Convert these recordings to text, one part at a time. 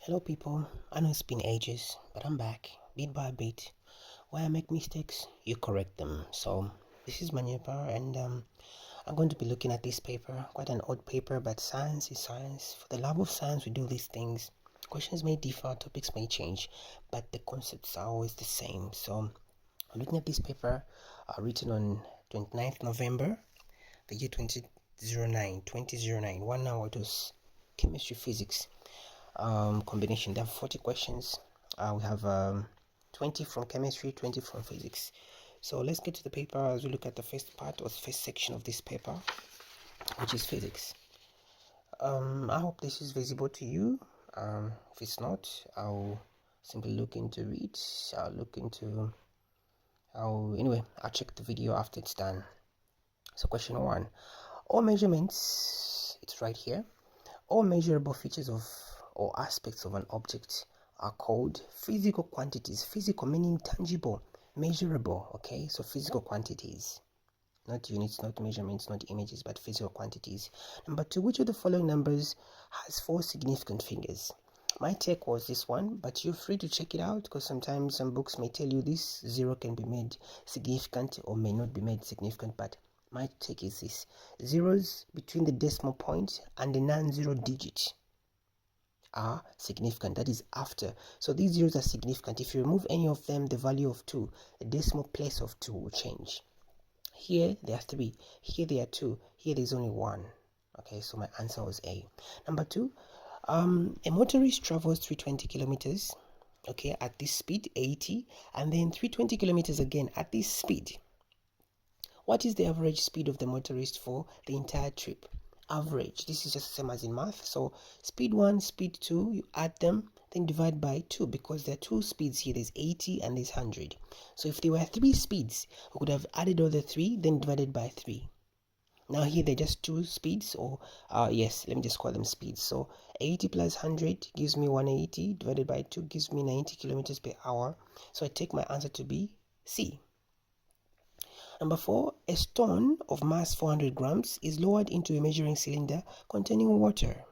Hello people, I know it's been ages, but I'm back, bit by bit. Where I make mistakes, you correct them. So this is my new paper and I'm going to be looking at this paper, quite an odd paper, but science is science. For the love of science, we do these things. Questions may differ, topics may change, but the concepts are always the same. So I'm looking at this paper written on 29th November, the year 2009, 1 hour. It was chemistry, physics. Combination. There are 40 questions. We have 20 from chemistry, 20 from physics. So let's get to the paper as we look at the first part or the first section of this paper, which is physics. I hope this is visible to you. If it's not, I'll simply look into it. I'll check the video after it's done. So question 1. All measurements, it's right here. All measurable features of or aspects of an object are called physical quantities. Physical meaning tangible, measurable. Okay, so physical quantities, not units, not measurements, not images, but physical quantities. Number 2, which of the following numbers has 4 significant figures? My take was this one, but you're free to check it out because sometimes some books may tell you this 0 can be made significant or may not be made significant, but my take is this: zeros between the decimal point and the non-zero digit are significant. That is after. So these zeros are significant. If you remove any of them, the value of 2, the decimal place of 2 will change. Here there are 3. Here there are 2. Here there's only 1. Okay, so my answer was A. Number 2, a motorist travels 320 kilometers, okay, at this speed 80, and then 320 kilometers again at this speed. What is the average speed of the motorist for the entire trip? Average. This is just the same as in math. So speed 1, speed 2, you add them, then divide by 2 because there are 2 speeds here. There's 80 and there's 100. So if there were 3 speeds, we could have added all the 3, then divided by 3. Now here they're just 2 speeds, or yes, let me just call them speeds. So 80 plus 100 gives me 180, divided by 2 gives me 90 kilometers per hour. So I take my answer to be C. Number 4, a stone of mass 400 grams is lowered into a measuring cylinder containing water.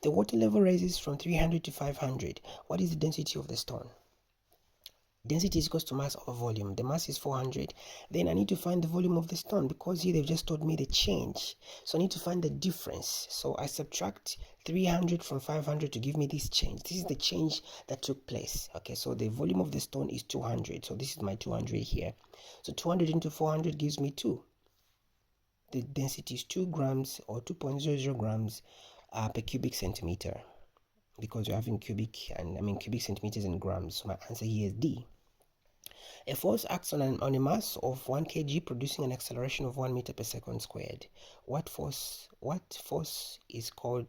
The water level rises from 300 to 500. What is the density of the stone? Density is equal to mass over volume. The mass is 400. Then I need to find the volume of the stone because here they've just told me the change. So I need to find the difference. So I subtract 300 from 500 to give me this change. This is the change that took place. Okay, so the volume of the stone is 200. So this is my 200 here. So 200 into 400 gives me 2. The density is 2 grams or 2.00 grams per cubic centimeter, because we're having cubic centimeters and grams. So my answer here is D. A force acts on a mass of 1 kg, producing an acceleration of 1 meter per second squared. What force is called?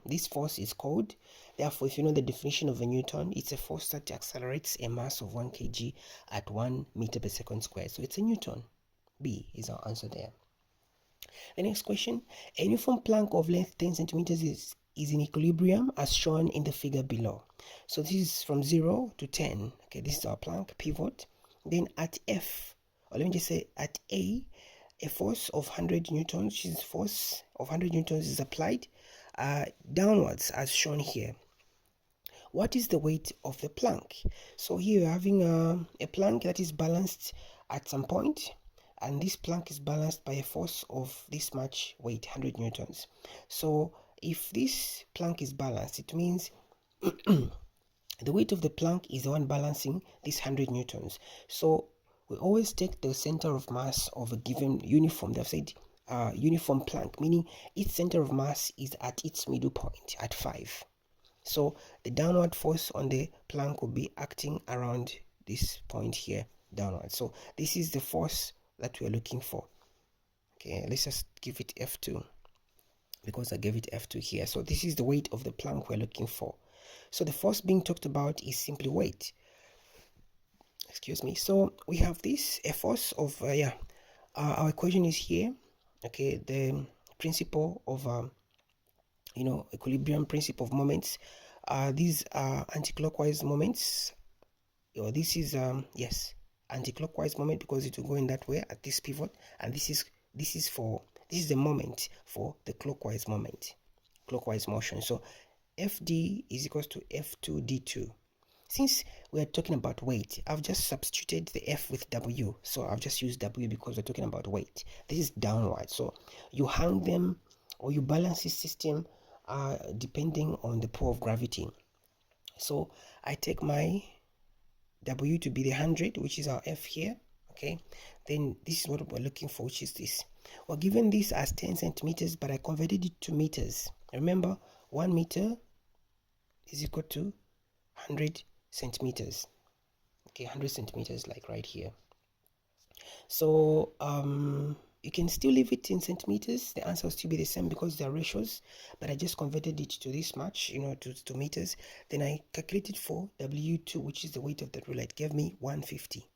This force is called. Therefore, if you know the definition of a Newton, it's a force that accelerates a mass of 1 kg at 1 meter per second squared. So it's a Newton. B is our answer there. The next question: a uniform plank of length 10 centimeters is in equilibrium as shown in the figure below. So this is from 0 to 10. Okay, this is our plank pivot. Then at F, or let me just say at A force of 100 newtons, which is force of 100 newtons is applied downwards as shown here. What is the weight of the plank? So here we're having a plank that is balanced at some point, and this plank is balanced by a force of this much weight, 100 newtons. So if this plank is balanced, it means the weight of the plank is the one balancing this 100 newtons. So we always take the center of mass of a given uniform. They've said uniform plank, meaning its center of mass is at its middle point at 5. So the downward force on the plank will be acting around this point here downward. So this is the force that we're looking for. Okay, let's just give it F2 because I gave it F2 here. So this is the weight of the plank we're looking for. So the force being talked about is simply weight. Excuse me. So we have this, a force of our equation is here. Okay, the principle of equilibrium principle of moments. These are anti-clockwise moments. Or this is anti-clockwise moment because it will go in that way at this pivot, and this is the moment for the clockwise motion. So FD is equals to F2D2. Since we are talking about weight, I've just substituted the F with W. So I've just used W because we're talking about weight. This is downward. So you hang them or you balance the system depending on the pull of gravity. So I take my W to be the 100, which is our F here. Okay. Then this is what we're looking for, which is this. We're given this as 10 centimeters, but I converted it to meters. Remember, 1 meter is equal to 100 centimeters. Okay, 100 centimeters, like right here. So you can still leave it in centimeters. The answer will still be the same because they are ratios, but I just converted it to this much, to meters. Then I calculated for W2, which is the weight of the ruler. It gave me 150.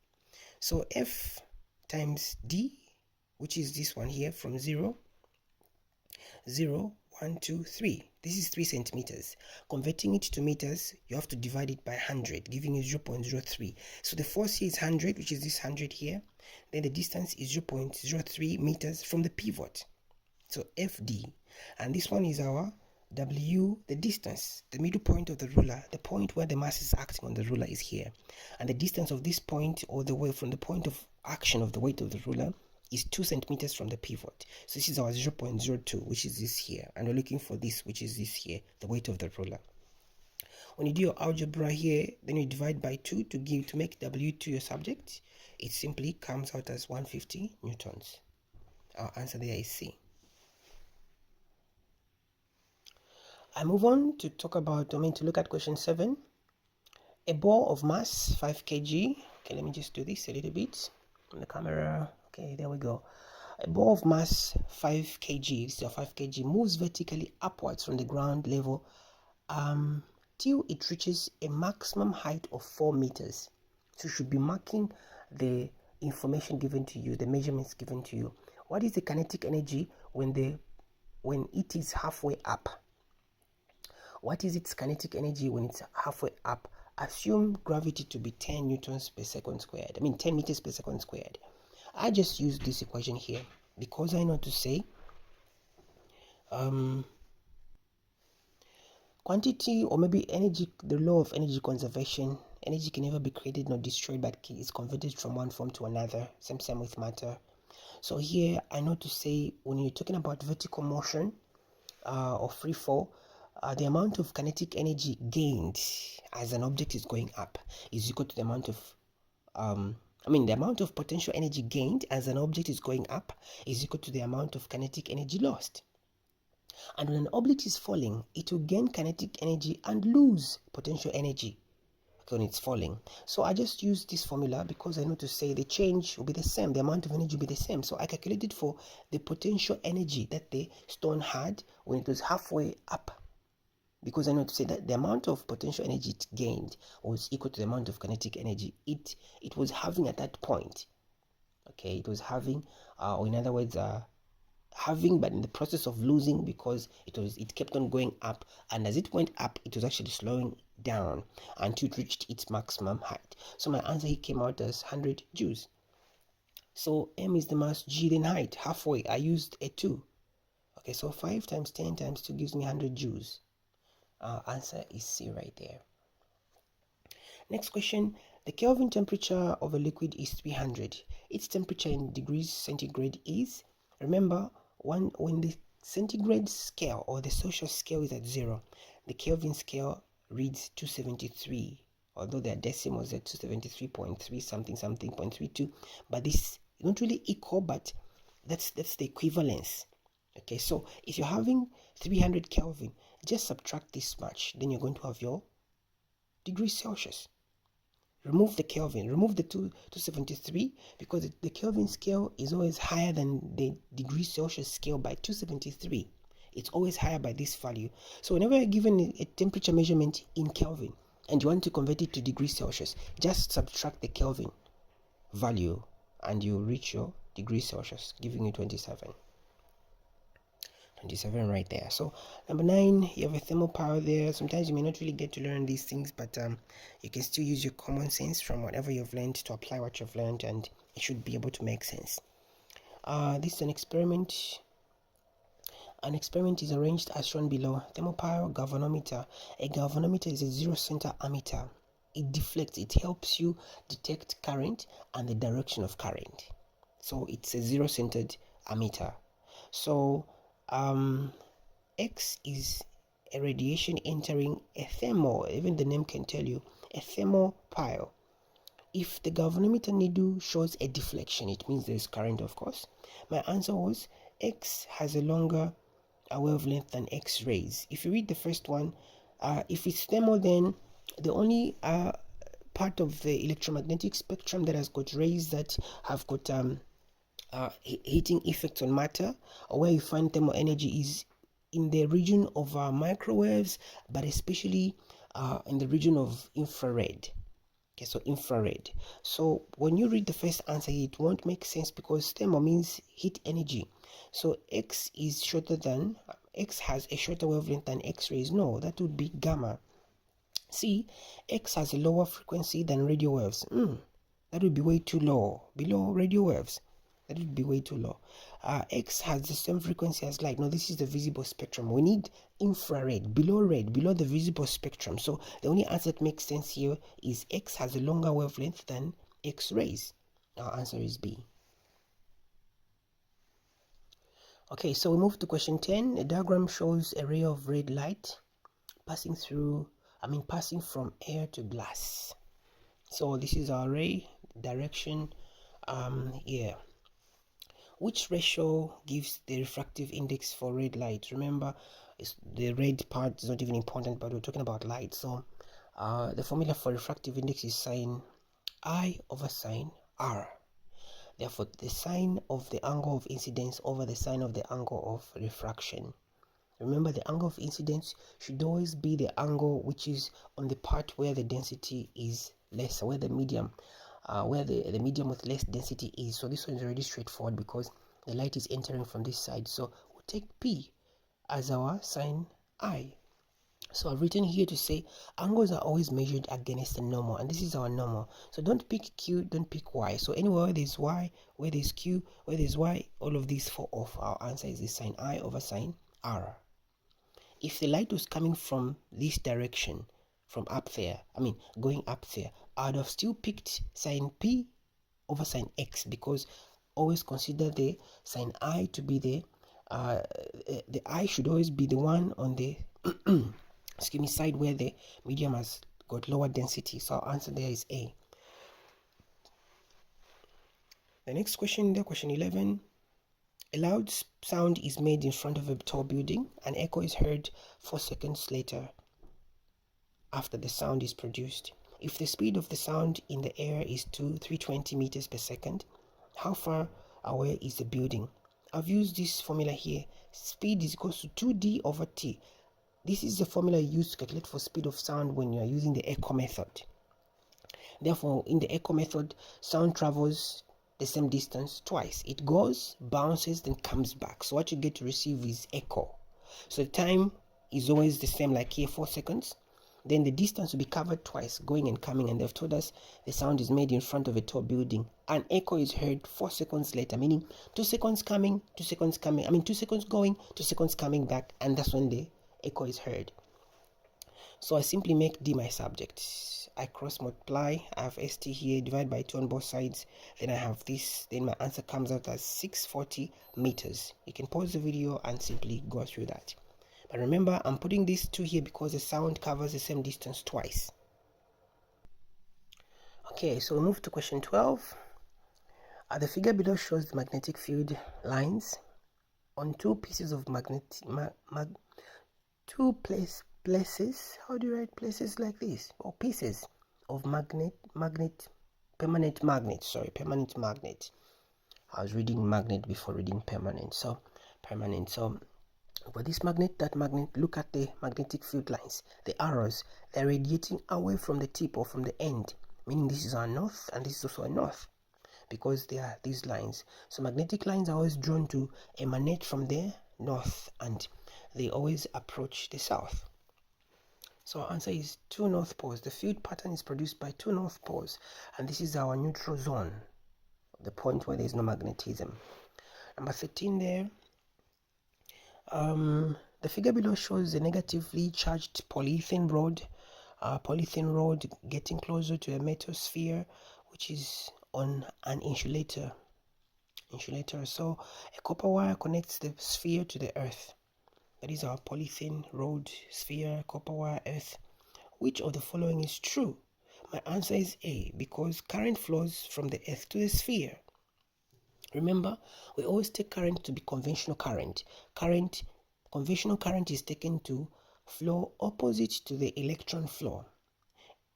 So F times D, which is this one here, from 0, 1, 2, 3. This is 3 centimeters. Converting it to meters, you have to divide it by 100, giving you 0.03. So the force here is 100, which is this 100 here. Then the distance is 0.03 meters from the pivot. So FD. And this one is our W, the distance, the middle point of the ruler, the point where the mass is acting on the ruler is here. And the distance of this point, all the way from the point of action of the weight of the ruler, is 2 centimeters from the pivot. So this is our 0.02, which is this here. And we're looking for this, which is this here, the weight of the ruler. When you do your algebra here, then you divide by 2 to make W2 your subject. It simply comes out as 150 newtons. Our answer there is C. I move on to look at question 7. A ball of mass 5 kg. Okay, let me just do this a little bit on the camera. Okay, there we go. A ball of mass 5 kg, so 5 kg, moves vertically upwards from the ground level till it reaches a maximum height of 4 meters. So you should be marking the information given to you, the measurements given to you. What is the kinetic energy when it is halfway up? What is its kinetic energy when it's halfway up? Assume gravity to be 10 newtons per second squared. 10 meters per second squared. I just use this equation here because I know to say quantity, or maybe energy, the law of energy conservation. Energy can never be created nor destroyed, but is converted from one form to another. Same with matter. So here I know to say when you're talking about vertical motion or free fall, the amount of kinetic energy gained as an object is going up is equal to the amount of the amount of potential energy gained as an object is going up is equal to the amount of kinetic energy lost. And when an object is falling, it will gain kinetic energy and lose potential energy when it's falling. So I just use this formula because I know to say the change will be the same, the amount of energy will be the same. So I calculated for the potential energy that the stone had when it was halfway up, because I know to say that the amount of potential energy it gained was equal to the amount of kinetic energy it was having at that point. Okay, it was having, or in other words, having, but in the process of losing, because it kept on going up, and as it went up, it was actually slowing down until it reached its maximum height. So my answer here came out as 100 joules. So m is the mass, g then height, halfway. I used a 2. Okay, so 5 times 10 times 2 gives me 100 joules. Our answer is C right there. Next question. The Kelvin temperature of a liquid is 300. Its temperature in degrees centigrade is, remember, when the centigrade scale or the Celsius scale is at 0, the Kelvin scale reads 273, although there are decimals at 273.3 something 0.32, but this is not really equal, but that's the equivalence. Okay, so if you're having 300 Kelvin, just subtract this much, then you're going to have your degrees Celsius. Remove the Kelvin, remove the 273, because the Kelvin scale is always higher than the degrees Celsius scale by 273. It's always higher by this value. So whenever you're given a temperature measurement in Kelvin and you want to convert it to degrees Celsius, just subtract the Kelvin value and you reach your degrees Celsius, giving you 27 right there. So number 9, you have a thermal power there. Sometimes you may not really get to learn these things, but you can still use your common sense from whatever you've learned to apply what you've learned, and it should be able to make sense. This is an experiment. An experiment is arranged as shown below. Thermopile galvanometer. A galvanometer is a zero-center ammeter. It deflects. It helps you detect current and the direction of current. So it's a zero-centered ammeter. So X is a radiation entering a thermal. Even the name can tell you, a thermopile. If the galvanometer needle shows a deflection, it means there's current, of course. My answer was X has a longer wavelength than X-rays. If you read the first one, if it's thermal, then the only part of the electromagnetic spectrum that has got rays that have got heating effects on matter, or where you find thermal energy, is in the region of microwaves, but especially in the region of infrared. Okay, so infrared. So when you read the first answer, it won't make sense because thermal means heat energy. So X is shorter than, X has a shorter wavelength than X-rays. No, that would be gamma. See, X has a lower frequency than radio waves. That would be way too low, below radio waves. That would be way too low. X has the same frequency as light. No, this is the visible spectrum. We need infrared, below red, below the visible spectrum. So the only answer that makes sense here is X has a longer wavelength than X-rays. Our answer is B. Okay, so we move to question 10. A diagram shows a ray of red light passing from air to glass. So this is our ray direction. Yeah. Which ratio gives the refractive index for red light? Remember, the red part is not even important, but we're talking about light. So the formula for refractive index is sine I over sine R. Therefore, the sine of the angle of incidence over the sine of the angle of refraction. Remember, the angle of incidence should always be the angle which is on the part where the density is lesser, where the medium with less density is. So this one is already straightforward because the light is entering from this side. So we'll take P as our sine I. So I've written here to say angles are always measured against the normal, and this is our normal. So don't pick Q, don't pick Y. So anywhere where there's Y, where there's Q, where there's Y, all of these fall off. Our answer is the sine I over sine R. If the light was coming from this direction, from up there, going up there, I'd have still picked sine P over sine X, because always consider the sine I to be the I should always be the one on the side where the medium has got lower density. So our answer there is A. The next question there, question 11. A loud sound is made in front of a tall building. An echo is heard 4 seconds later after the sound is produced. If the speed of the sound in the air is 320 meters per second, how far away is the building? I've used this formula here. Speed is equal to 2d over t. This is the formula used to calculate for speed of sound when you are using the echo method. Therefore, in the echo method, sound travels the same distance twice. It goes, bounces, then comes back. So what you get to receive is echo. So the time is always the same, like here, 4 seconds. Then the distance will be covered twice, going and coming. And they've told us the sound is made in front of a tall building. An echo is heard 4 seconds later, meaning 2 seconds coming, 2 seconds coming. 2 seconds going, 2 seconds coming back. And that's when the echo is heard. So I simply make D my subject. I cross multiply. I have ST here, divide by 2 on both sides. Then I have this. Then my answer comes out as 640 meters. You can pause the video and simply go through that. But remember, I'm putting this 2 here because the sound covers the same distance twice. Okay, so we move to question 12. The figure below shows the magnetic field lines on 2 pieces of places. How do you write places like this? Or pieces of permanent magnet. I was reading magnet before reading permanent. So permanent. So for this magnet, that magnet, look at the magnetic field lines. The arrows, they're radiating away from the tip or from the end, meaning this is our north and this is also a north, because they are these lines. So magnetic lines are always drawn to emanate from the north and they always approach the south. So our answer is 2 north poles. The field pattern is produced by 2 north poles, and this is our neutral zone, the point where there is no magnetism. Number 13 there. The figure below shows a negatively charged polyethylene rod getting closer to a metal sphere, which is on an insulator. So a copper wire connects the sphere to the earth. That is our polyethylene rod, sphere, copper wire, earth. Which of the following is true? My answer is A, because current flows from the earth to the sphere. Remember, we always take current to be conventional current. Conventional current is taken to flow opposite to the electron flow.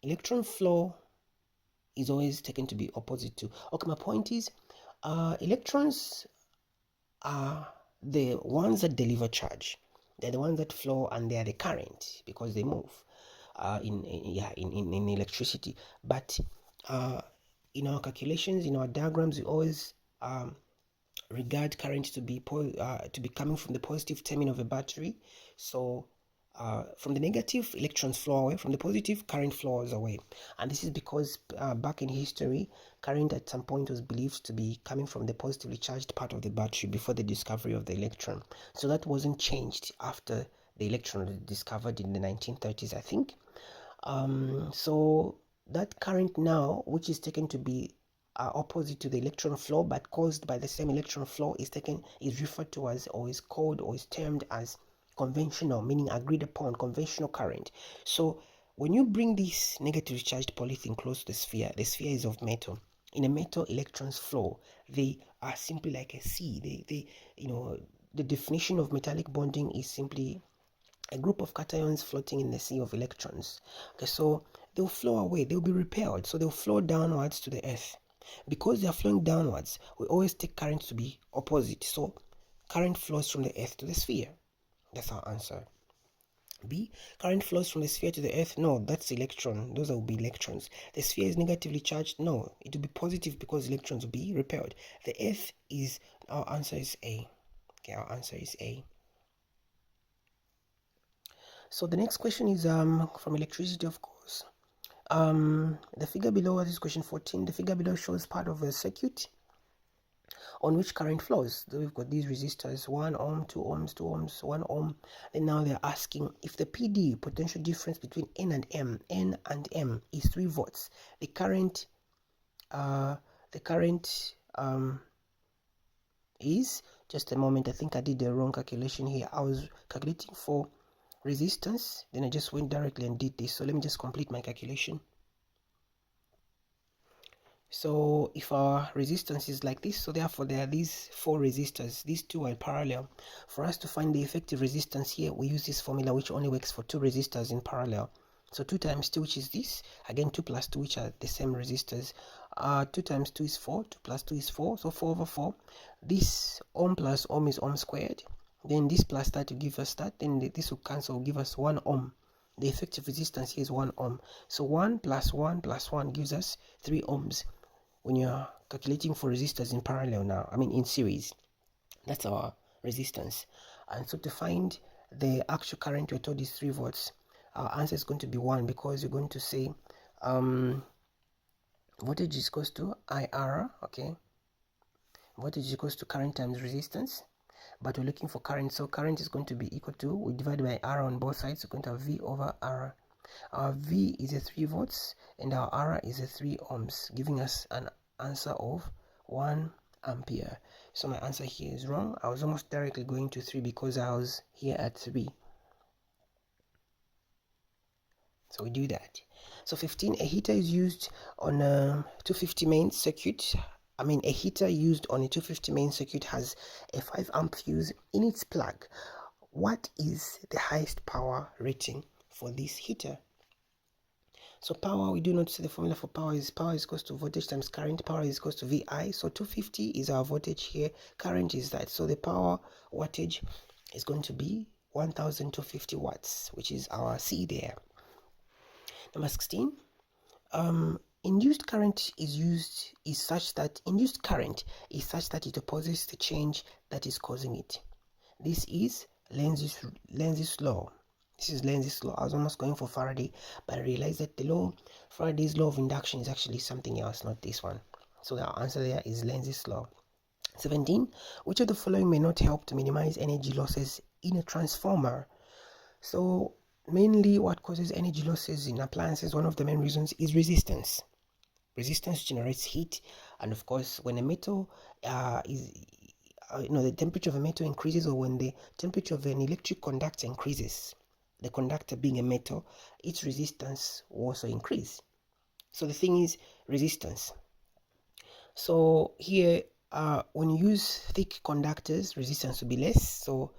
Electron flow is always taken to be opposite to. Okay, my point is, electrons are the ones that deliver charge. They're the ones that flow, and they are the current because they move in electricity. But in our calculations, in our diagrams, we always regard current to be coming from the positive terminal of a battery. So from the negative, electrons flow away. From the positive, current flows away. And this is because back in history, current at some point was believed to be coming from the positively charged part of the battery before the discovery of the electron. So that wasn't changed after the electron was discovered in the 1930s, I think. So that current now, which is taken to be opposite to the electron flow but caused by the same electron flow, is referred to as, or is called, or is termed as conventional, meaning agreed upon conventional current. So when you bring this negatively charged polyethylene close to the sphere is of metal. In a metal, electrons flow. They are simply like a sea. The definition of metallic bonding is simply a group of cations floating in the sea of electrons. Okay, so they'll flow away, they'll be repelled, so they'll flow downwards to the earth. Because they are flowing downwards, we always take current to be opposite. So current flows from the earth to the sphere. That's our answer. B, current flows from the sphere to the earth. No, that's electron. Those will be electrons. The sphere is negatively charged. No, it will be positive because electrons will be repelled. The earth is, our answer is A. Okay, our answer is A. So the next question is from electricity, of course. The figure below, this is question 14. The figure below shows part of a circuit on which current flows. So we've got these resistors, 1 ohm, 2 ohms, 2 ohms, 1 ohm. And now they're asking if the PD, potential difference between N and M is 3 volts. The current is, just a moment, I think I did the wrong calculation here. I was calculating for resistance, then I just went directly and did this. So let me just complete my calculation. So if our resistance is like this, so therefore there are these 4 resistors. These 2 are parallel. For us to find the effective resistance here, we use this formula which only works for 2 resistors in parallel. So 2 times 2, which is this, again 2 plus 2, which are the same resistors. 2 times 2 is 4, 2 plus 2 is 4, so 4 over 4. This ohm plus ohm is ohm squared. Then this plus that will give us that. Then this will cancel, give us 1 ohm. The effective resistance here is 1 ohm. So 1 plus 1 plus 1 gives us 3 ohms. When you're calculating for resistors in parallel now, I mean in series, that's our resistance. And so to find the actual current, we're told is 3 volts. Our answer is going to be 1, because you're going to say voltage is equals to IR, okay? Voltage is equals to current times resistance, but we're looking for current, so current is going to be equal to, we divide by R on both sides, so we're going to have V over R. Our V is a 3 volts and our R is a 3 ohms, giving us an answer of 1 ampere. So my answer here is wrong. I was almost directly going to 3 because I was here at 3. So we do that. So 15, a heater is used on a 250 main circuit. A heater used on a 250 main circuit has a 5 amp fuse in its plug. What is the highest power rating for this heater? So power, we do not see the formula for power is equals to voltage times current. Power is equals to VI. So 250 is our voltage here. Current is that. So the power wattage is going to be 1250 watts, which is our C there. Number 16. Induced current is such that it opposes the change that is causing it. This is Lenz's law. This is Lenz's law. I was almost going for Faraday, but I realized that Faraday's law of induction is actually something else, not this one. So the answer there is Lenz's law. 17. Which of the following may not help to minimize energy losses in a transformer? So mainly what causes energy losses in appliances, one of the main reasons is resistance. Resistance generates heat, and of course when a metal the temperature of a metal increases, or when the temperature of an electric conductor increases, the conductor being a metal, its resistance will also increase. So the thing is resistance. So here, when you use thick conductors, resistance will be less. So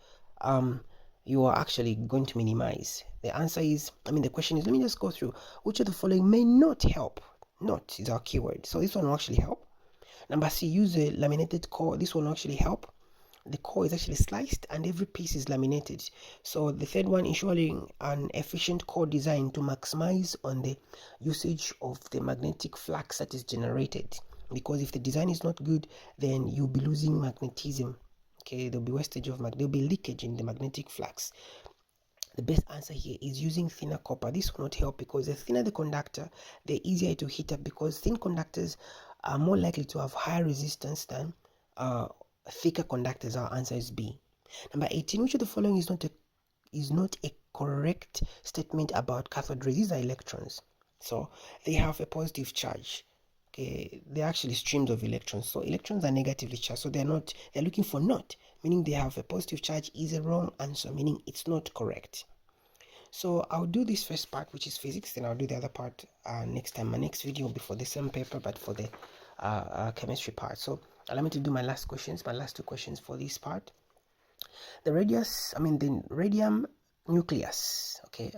you are actually going to minimize. The answer is, the question is, let me just go through. Which of the following may not help? Not is our keyword. So this one will actually help. Number C, use a laminated core. This one will actually help. The core is actually sliced and every piece is laminated. So the third one, ensuring an efficient core design to maximize on the usage of the magnetic flux that is generated. Because if the design is not good, then you'll be losing magnetism. Okay, there'll be wastage of there'll be leakage in the magnetic flux. The best answer here is using thinner copper. This will not help because the thinner the conductor, the easier to heat up, because thin conductors are more likely to have higher resistance than thicker conductors. Our answer is B. Number 18, which of the following is not a correct statement about cathode rays? These are electrons. So they have a positive charge. Okay, they're actually streams of electrons. So electrons are negatively charged. So they're looking for not, meaning they have a positive charge, is a wrong answer, meaning it's not correct. So I'll do this first part, which is physics, then I'll do the other part next time. My next video will be for the same paper, but for the chemistry part. So allow me to do my last two questions for this part. The radium nucleus, okay,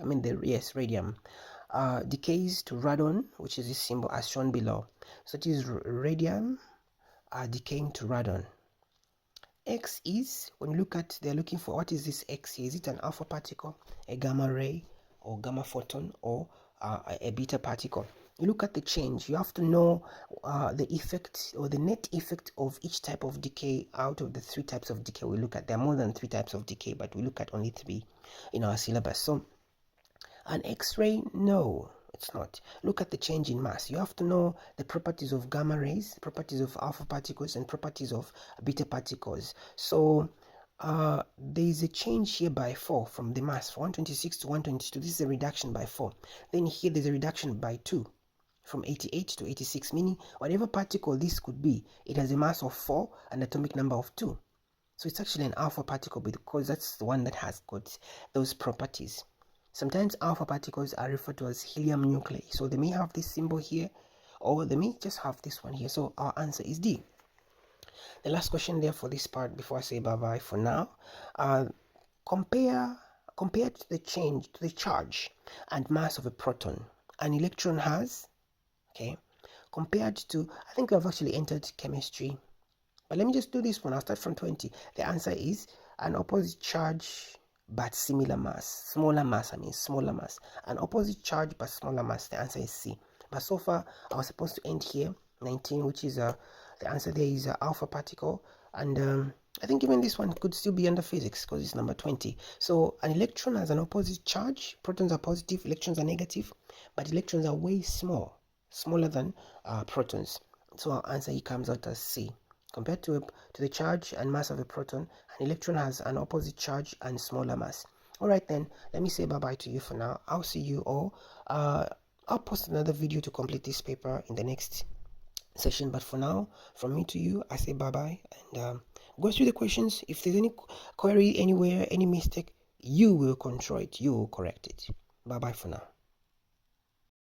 radium decays to radon, which is this symbol as shown below. So it is radium decaying to radon. X is, when you look at, they're looking for, what is this X here? Is it an alpha particle, a gamma ray, or gamma photon, or a beta particle? You look at the change. You have to know the effect or the net effect of each type of decay out of the 3 types of decay we look at. There are more than 3 types of decay, but we look at only 3 in our syllabus. So an X-ray, no, it's not. Look at the change in mass. You have to know the properties of gamma rays, properties of alpha particles, and properties of beta particles. So there is a change here by 4 from the mass, 126 to 122. This is a reduction by 4. Then here there's a reduction by 2. From 88 to 86, meaning whatever particle this could be, it has a mass of 4 and atomic number of 2. So it's actually an alpha particle because that's the one that has got those properties. Sometimes alpha particles are referred to as helium nuclei. So they may have this symbol here, or they may just have this one here. So our answer is D. The last question there for this part before I say bye-bye for now. Compared to the charge and mass of a proton, an electron has, okay, compared to, I think we have actually entered chemistry, but let me just do this one. I'll start from 20. The answer is an opposite charge but similar mass, smaller mass. An opposite charge but smaller mass. The answer is C. But so far I was supposed to end here 19, which is the answer there is alpha particle, and I think even this one could still be under physics because it's number 20. So an electron has an opposite charge. Protons are positive, electrons are negative, but electrons are way smaller than protons. So our answer here comes out as C. Compared to the charge and mass of a proton, an electron has an opposite charge and smaller mass. Alright then, let me say bye-bye to you for now. I'll see you all. I'll post another video to complete this paper in the next session, but for now, from me to you, I say bye-bye, and go through the questions. If there's any query anywhere, any mistake, you will control it, you will correct it. Bye-bye for now.